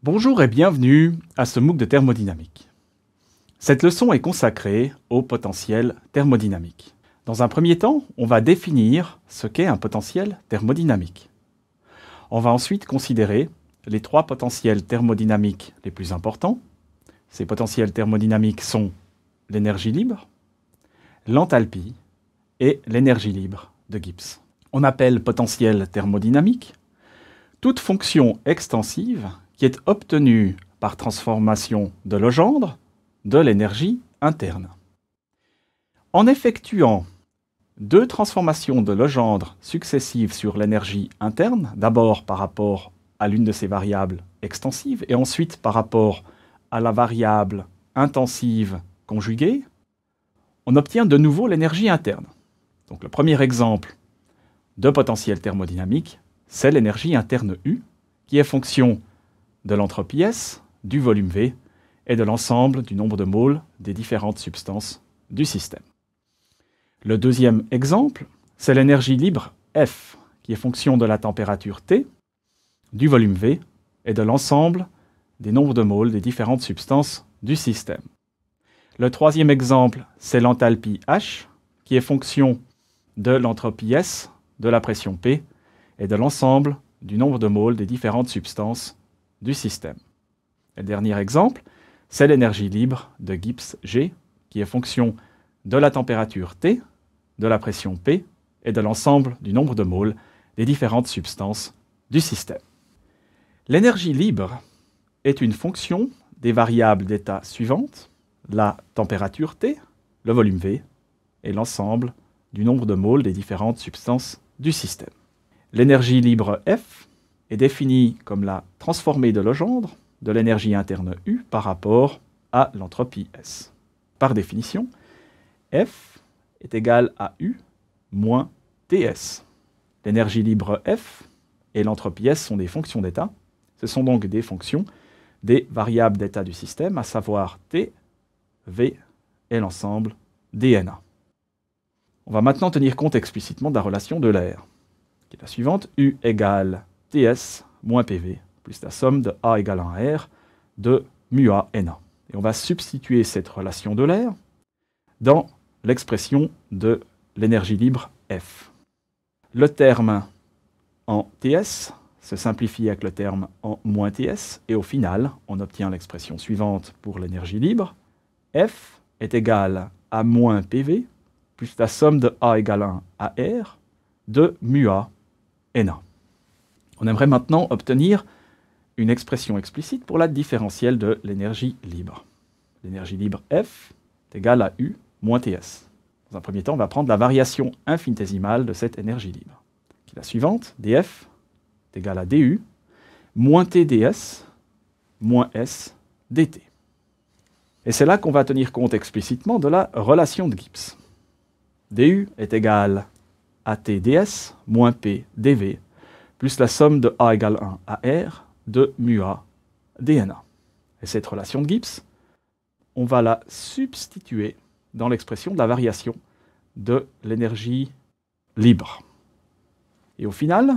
Bonjour et bienvenue à ce MOOC de thermodynamique. Cette leçon est consacrée au potentiel thermodynamique. Dans un premier temps, on va définir ce qu'est un potentiel thermodynamique. On va ensuite considérer les trois potentiels thermodynamiques les plus importants. Ces potentiels thermodynamiques sont l'énergie libre, l'enthalpie et l'énergie libre de Gibbs. On appelle potentiel thermodynamique toute fonction extensive qui est obtenue par transformation de Legendre de l'énergie interne. En effectuant deux transformations de Legendre successives sur l'énergie interne, d'abord par rapport à l'une de ces variables extensives et ensuite par rapport à la variable intensive conjuguée, on obtient de nouveau l'énergie interne. Donc le premier exemple de potentiel thermodynamique, c'est l'énergie interne U, qui est fonction de l'entropie S, du volume V et de l'ensemble du nombre de moles des différentes substances du système. Le deuxième exemple, c'est l'énergie libre F, qui est fonction de la température T, du volume V et de l'ensemble des nombres de moles des différentes substances du système. Le troisième exemple, c'est l'enthalpie H, qui est fonction de l'entropie S, de la pression P et de l'ensemble du nombre de moles des différentes substances du système. Et le dernier exemple, c'est l'énergie libre de Gibbs G, qui est fonction de la température T, de la pression P et de l'ensemble du nombre de moles des différentes substances du système. L'énergie libre est une fonction des variables d'état suivantes, la température T, le volume V et l'ensemble du nombre de moles des différentes substances du système. L'énergie libre F est définie comme la transformée de Legendre de l'énergie interne U par rapport à l'entropie S. Par définition, F est égal à U moins TS. L'énergie libre F et l'entropie S sont des fonctions d'état. Ce sont donc des fonctions des variables d'état du système, à savoir T, V et l'ensemble dNA. On va maintenant tenir compte explicitement de la relation de l'air, qui est la suivante: U égale TS moins PV, plus la somme de A égale 1 à R de mu A NA. Et on va substituer cette relation de l'air dans l'expression de l'énergie libre F. Le terme en TS se simplifie avec le terme en moins TS, et au final, on obtient l'expression suivante pour l'énergie libre. F est égal à moins PV, plus la somme de A égale 1 à R de mu A NA. On aimerait maintenant obtenir une expression explicite pour la différentielle de l'énergie libre. L'énergie libre F est égale à U moins TS. Dans un premier temps, on va prendre la variation infinitésimale de cette énergie libre, qui est la suivante: dF est égal à du moins TdS moins S dt. Et c'est là qu'on va tenir compte explicitement de la relation de Gibbs. du est égal à TdS moins P dV plus la somme de A égale 1 à R de mu A dNA. Et cette relation de Gibbs, on va la substituer dans l'expression de la variation de l'énergie libre. Et au final,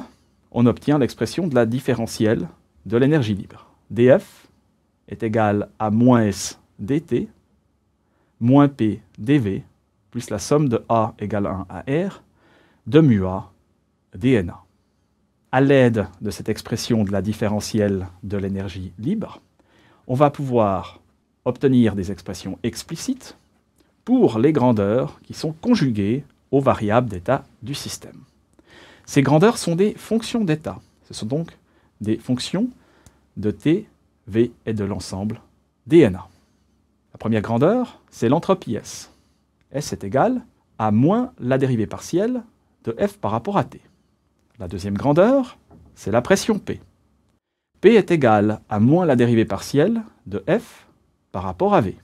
on obtient l'expression de la différentielle de l'énergie libre. dF est égal à moins S dt moins P dV plus la somme de A égale 1 à R de mu A dNA. À l'aide de cette expression de la différentielle de l'énergie libre, on va pouvoir obtenir des expressions explicites pour les grandeurs qui sont conjuguées aux variables d'état du système. Ces grandeurs sont des fonctions d'état. Ce sont donc des fonctions de T, V et de l'ensemble dNA. La première grandeur, c'est l'entropie S. S est égal à moins la dérivée partielle de F par rapport à T. La deuxième grandeur, c'est la pression P. P est égal à moins la dérivée partielle de F par rapport à V.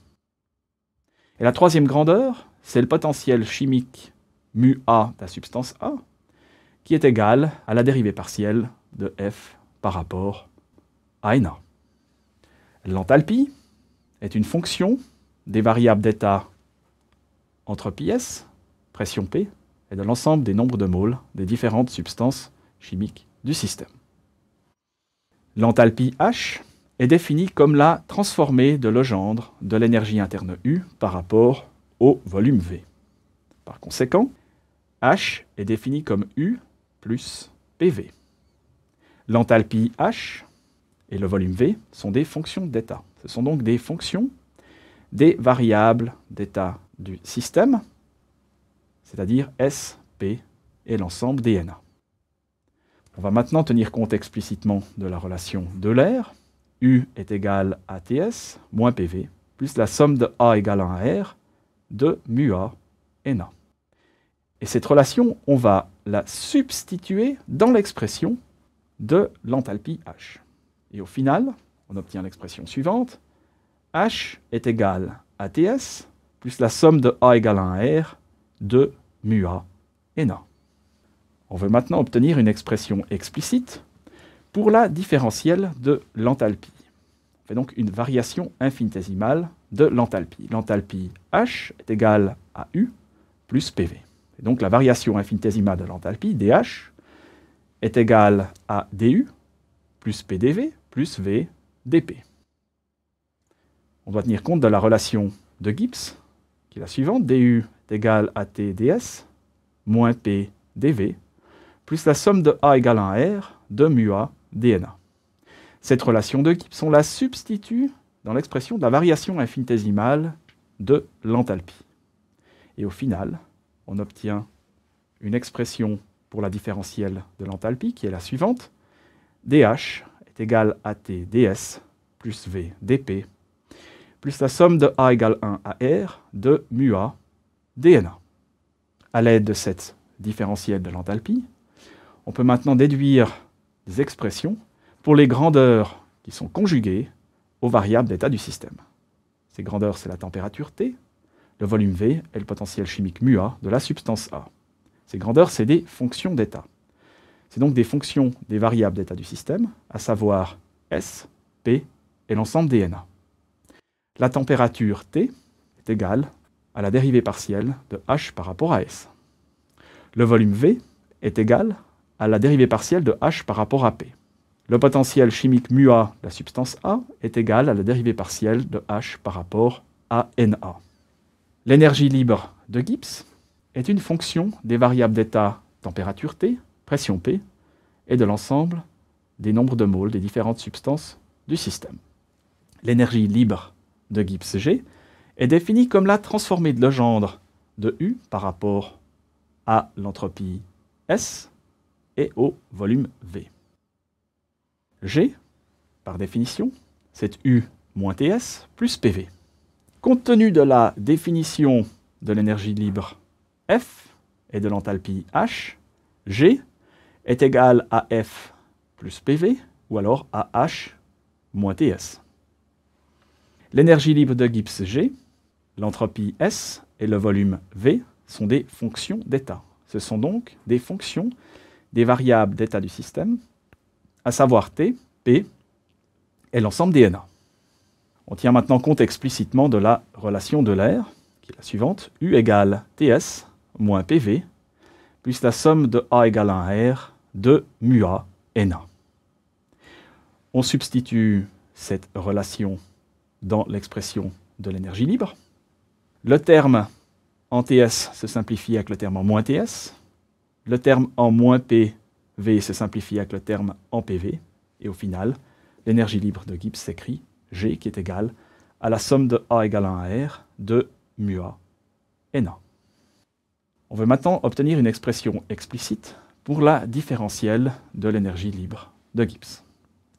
Et la troisième grandeur, c'est le potentiel chimique mu A de la substance A, qui est égal à la dérivée partielle de F par rapport à NA. L'enthalpie est une fonction des variables d'état entropie S, pression P, et de l'ensemble des nombres de moles des différentes substances chimiques du système. L'enthalpie H est définie comme la transformée de Legendre de l'énergie interne U par rapport au volume V. Par conséquent, H est défini comme U plus PV. L'enthalpie H et le volume V sont des fonctions d'état. Ce sont donc des fonctions des variables d'état du système, c'est-à-dire S, P et l'ensemble des NA. On va maintenant tenir compte explicitement de la relation de l'air. U est égal à Ts moins PV, plus la somme de A égale à R de mu A NA. Et cette relation, on va la substituer dans l'expression de l'enthalpie H. Et au final, on obtient l'expression suivante. H est égal à Ts plus la somme de A égale à R de mu A NA. On veut maintenant obtenir une expression explicite pour la différentielle de l'enthalpie. On fait donc une variation infinitésimale de l'enthalpie. L'enthalpie H est égale à U plus PV. Et donc la variation infinitésimale de l'enthalpie, dH, est égale à du plus PdV plus V dP. On doit tenir compte de la relation de Gibbs, qui est la suivante. du est égal à T ds moins P dV, plus la somme de A égale à R de mu A dNA. Cette relation de Gibbs, on la substitue dans l'expression de la variation infinitésimale de l'enthalpie. Et au final, on obtient une expression pour la différentielle de l'enthalpie qui est la suivante. dH est égal à T ds plus V dP, plus la somme de A égale 1 à R de mu A dNA. À l'aide de cette différentielle de l'enthalpie, on peut maintenant déduire des expressions pour les grandeurs qui sont conjuguées aux variables d'état du système. Ces grandeurs, c'est la température T, le volume V et le potentiel chimique mu A de la substance A. Ces grandeurs, c'est des fonctions d'état. C'est donc des fonctions des variables d'état du système, à savoir S, P et l'ensemble des NA. La température T est égale à la dérivée partielle de H par rapport à S. Le volume V est égal à la dérivée partielle de H par rapport à P. Le potentiel chimique mu A de la substance A est égal à la dérivée partielle de H par rapport à NA. L'énergie libre de Gibbs est une fonction des variables d'état température T, pression P, et de l'ensemble des nombres de moles des différentes substances du système. L'énergie libre de Gibbs G est définie comme la transformée de Legendre de U par rapport à l'entropie S et au volume V. G, par définition, c'est U moins Ts plus PV. Compte tenu de la définition de l'énergie libre F et de l'enthalpie H, G est égal à F plus PV ou alors à H moins Ts. L'énergie libre de Gibbs G, l'entropie S et le volume V sont des fonctions d'état. Ce sont donc des fonctions des variables d'état du système, à savoir T, P et l'ensemble des NA. On tient maintenant compte explicitement de la relation de l'air, qui est la suivante. U égale Ts moins PV, plus la somme de A égale à R de mu A NA. On substitue cette relation dans l'expression de l'énergie libre. Le terme en Ts se simplifie avec le terme en moins Ts. Le terme en moins PV se simplifie avec le terme en PV. Et au final, l'énergie libre de Gibbs s'écrit G qui est égale à la somme de A égale à R de mu A NA. On veut maintenant obtenir une expression explicite pour la différentielle de l'énergie libre de Gibbs.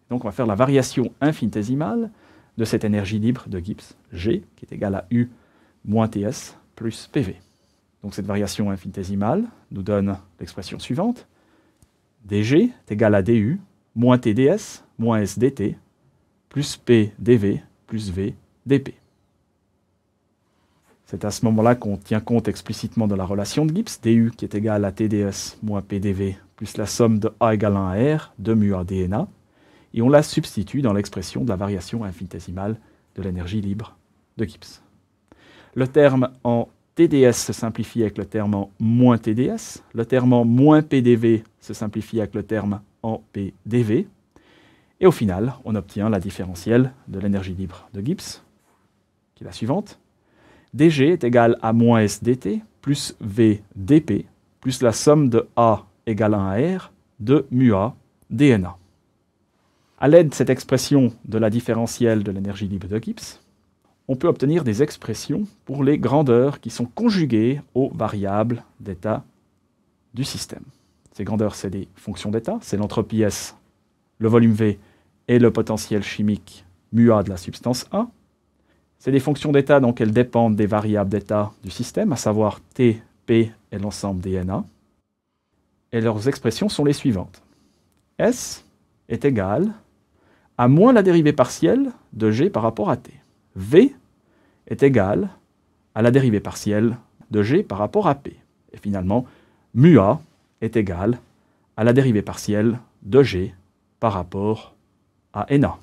Donc on va faire la variation infinitésimale de cette énergie libre de Gibbs, G, qui est égale à U moins Ts plus PV. Donc cette variation infinitésimale nous donne l'expression suivante. dG est égal à du moins Tds moins SdT plus P dV plus V dP. C'est à ce moment-là qu'on tient compte explicitement de la relation de Gibbs, du qui est égal à Tds moins Pdv plus la somme de A égale à R de mu A dNA, et on la substitue dans l'expression de la variation infinitésimale de l'énergie libre de Gibbs. Le terme en TdS se simplifie avec le terme en moins TdS, le terme en moins PdV se simplifie avec le terme en PdV, Et au final, on obtient la différentielle de l'énergie libre de Gibbs, qui est la suivante. dg est égal à moins S dt plus V dp plus la somme de A égale 1 à R de mu A dNA. À l'aide de cette expression de la différentielle de l'énergie libre de Gibbs, on peut obtenir des expressions pour les grandeurs qui sont conjuguées aux variables d'état du système. Ces grandeurs, c'est des fonctions d'état, c'est l'entropie S, le volume V et le potentiel chimique mu A de la substance A. C'est des fonctions d'état, donc elles dépendent des variables d'état du système, à savoir T, P et l'ensemble des NA. Et leurs expressions sont les suivantes. S est égal à moins la dérivée partielle de G par rapport à T. V est égal à la dérivée partielle de G par rapport à P. Et finalement, mu A est égal à la dérivée partielle de G par rapport à NA.